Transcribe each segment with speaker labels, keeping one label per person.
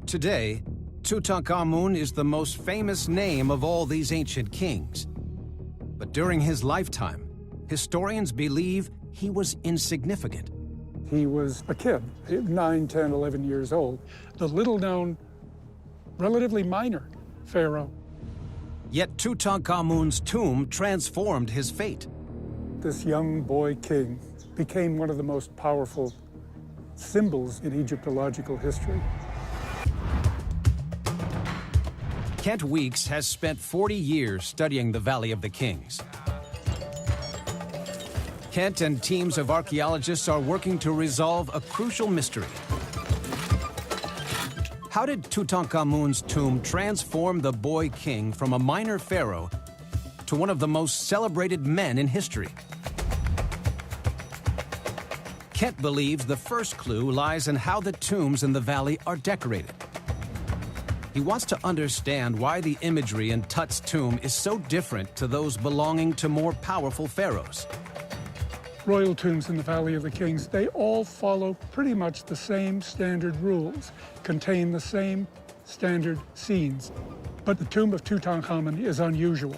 Speaker 1: Today, Tutankhamun is the most famous name of all these ancient kings. But during his lifetime, historians believe he was insignificant.
Speaker 2: He was a kid, 9, 10, 11 years old, the little-known, relatively minor pharaoh.
Speaker 1: Yet Tutankhamun's tomb transformed his fate.
Speaker 2: This young boy king became one of the most powerful symbols in Egyptological history.
Speaker 1: Kent Weeks has spent 40 years studying the Valley of the Kings. Kent and teams of archaeologists are working to resolve a crucial mystery. How did Tutankhamun's tomb transform the boy king from a minor pharaoh to one of the most celebrated men in history? Kent believes the first clue lies in how the tombs in the valley are decorated. He wants to understand why the imagery in Tut's tomb is so different to those belonging to more powerful pharaohs.
Speaker 2: Royal tombs in the Valley of the Kings, they all follow pretty much the same standard rules, contain the same standard scenes. But the tomb of Tutankhamun is unusual.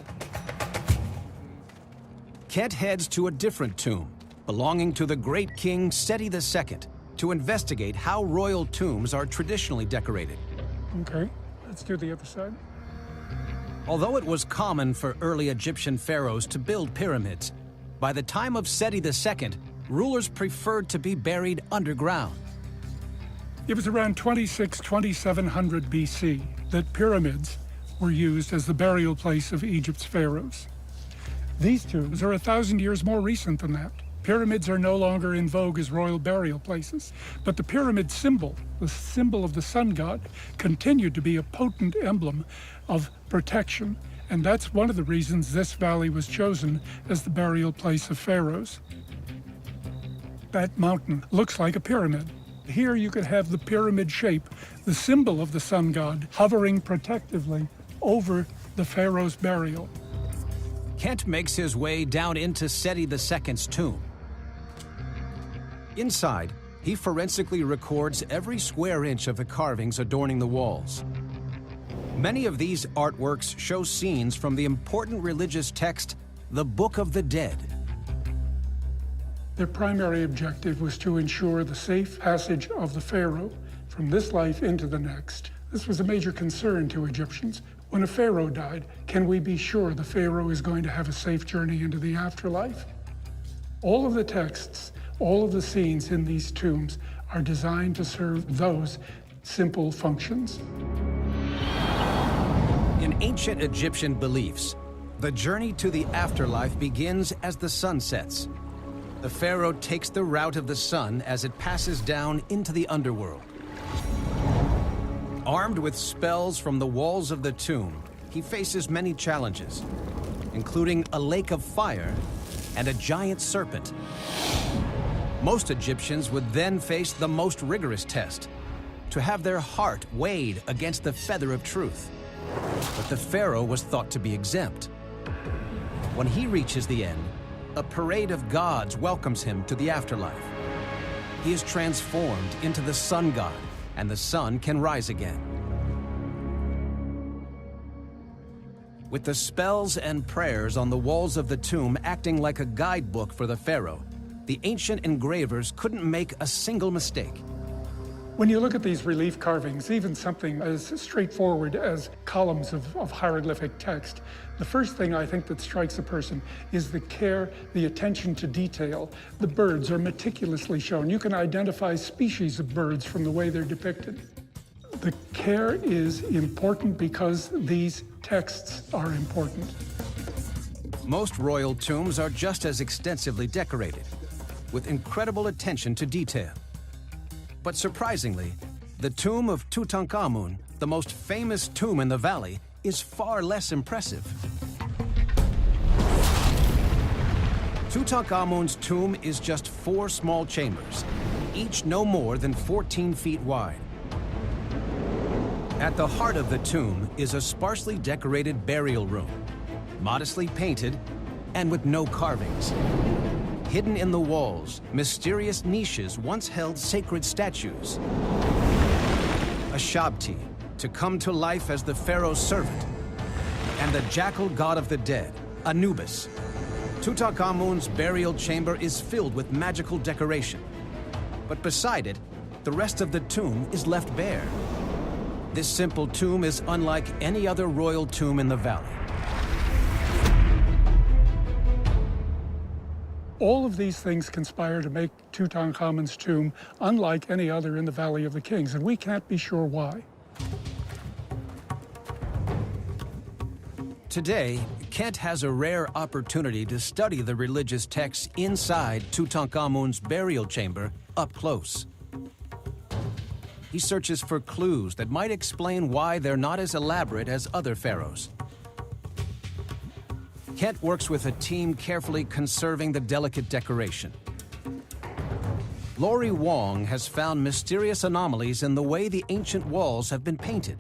Speaker 1: Kent heads to a different tomb, belonging to the great king Seti II, to investigate how royal tombs are traditionally decorated.
Speaker 2: Okay, let's do the other side.
Speaker 1: Although it was common for early Egyptian pharaohs to build pyramids, by the time of Seti II, rulers preferred to be buried underground.
Speaker 2: It was around 2700 BC that pyramids were used as the burial place of Egypt's pharaohs. These tombs are 1,000 years more recent than that. Pyramids are no longer in vogue as royal burial places, but the pyramid symbol, the symbol of the sun god, continued to be a potent emblem of protection, and that's one of the reasons this valley was chosen as the burial place of pharaohs. That mountain looks like a pyramid. Here you could have the pyramid shape, the symbol of the sun god, hovering protectively over the pharaoh's burial.
Speaker 1: Kent makes his way down into Seti II's tomb. Inside, he forensically records every square inch of the carvings adorning the walls. Many of these artworks show scenes from the important religious text, the Book of the Dead.
Speaker 2: Their primary objective was to ensure the safe passage of the pharaoh from this life into the next. This was a major concern to Egyptians. When a pharaoh died, can we be sure the pharaoh is going to have a safe journey into the afterlife? All of the texts, all of the scenes in these tombs are designed to serve those simple functions.
Speaker 1: In ancient Egyptian beliefs, the journey to the afterlife begins as the sun sets. The pharaoh takes the route of the sun as it passes down into the underworld. Armed with spells from the walls of the tomb, he faces many challenges, including a lake of fire and a giant serpent. Most Egyptians would then face the most rigorous test, to have their heart weighed against the feather of truth. But the pharaoh was thought to be exempt. When he reaches the end, a parade of gods welcomes him to the afterlife. He is transformed into the sun god, and the sun can rise again. With the spells and prayers on the walls of the tomb acting like a guidebook for the pharaoh, the ancient engravers couldn't make a single mistake.
Speaker 2: When you look at these relief carvings, even something as straightforward as columns of hieroglyphic text, the first thing I think that strikes a person is the care, the attention to detail. The birds are meticulously shown. You can identify species of birds from the way they're depicted. The care is important because these texts are important.
Speaker 1: Most royal tombs are just as extensively decorated, with incredible attention to detail. But surprisingly, the tomb of Tutankhamun, the most famous tomb in the valley, is far less impressive. Tutankhamun's tomb is just 4 small chambers, each no more than 14 feet wide. At the heart of the tomb is a sparsely decorated burial room, modestly painted and with no carvings. Hidden in the walls, mysterious niches once held sacred statues. a Shabti, to come to life as the pharaoh's servant, and the jackal god of the dead, Anubis. Tutankhamun's burial chamber is filled with magical decoration, but beside it, the rest of the tomb is left bare. This simple tomb is unlike any other royal tomb in the valley.
Speaker 2: All of these things conspire to make Tutankhamun's tomb unlike any other in the Valley of the Kings, and we can't be sure why.
Speaker 1: Today, Kent has a rare opportunity to study the religious texts inside Tutankhamun's burial chamber up close. He searches for clues that might explain why they're not as elaborate as other pharaohs. Kent works with a team carefully conserving the delicate decoration. Lori Wong has found mysterious anomalies in the way the ancient walls have been painted.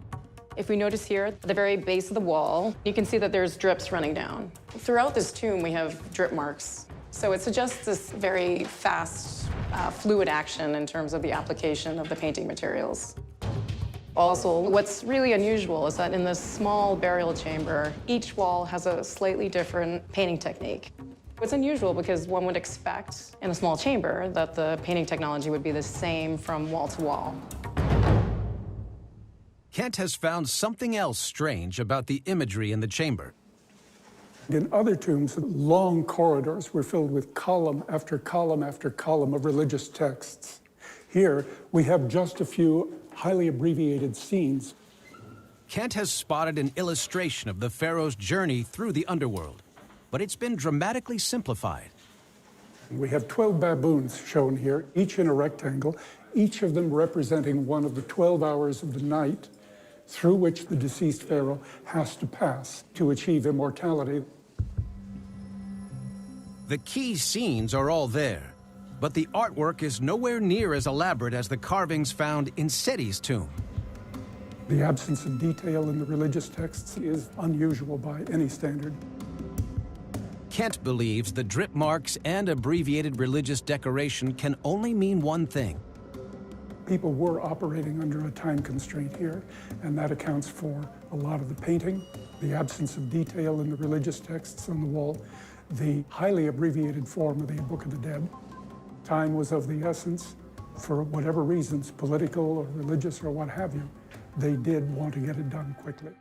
Speaker 3: If we notice here, at the very base of the wall, you can see that there's drips running down. Throughout this tomb, we have drip marks. So it suggests this very fast, fluid action in terms of the application of the painting materials. Also, what's really unusual is that in this small burial chamber, each wall has a slightly different painting technique. It's unusual because one would expect in a small chamber that the painting technology would be the same from wall to wall.
Speaker 1: Kent has found something else strange about the imagery in the chamber.
Speaker 2: In other tombs, long corridors were filled with column after column after column of religious texts. Here, we have just a few highly abbreviated scenes.
Speaker 1: Kent has spotted an illustration of the pharaoh's journey through the underworld, but it's been dramatically simplified.
Speaker 2: We have 12 baboons shown here, each in a rectangle, each of them representing one of the 12 hours of the night through which the deceased pharaoh has to pass to achieve immortality.
Speaker 1: The key scenes are all there, but the artwork is nowhere near as elaborate as the carvings found in Seti's tomb.
Speaker 2: The absence of detail in the religious texts is unusual by any standard.
Speaker 1: Kent believes the drip marks and abbreviated religious decoration can only mean one thing.
Speaker 2: People were operating under a time constraint here, and that accounts for a lot of the painting, the absence of detail in the religious texts on the wall, the highly abbreviated form of the Book of the Dead. Time was of the essence. For whatever reasons, political or religious or what have you, they did want to get it done quickly.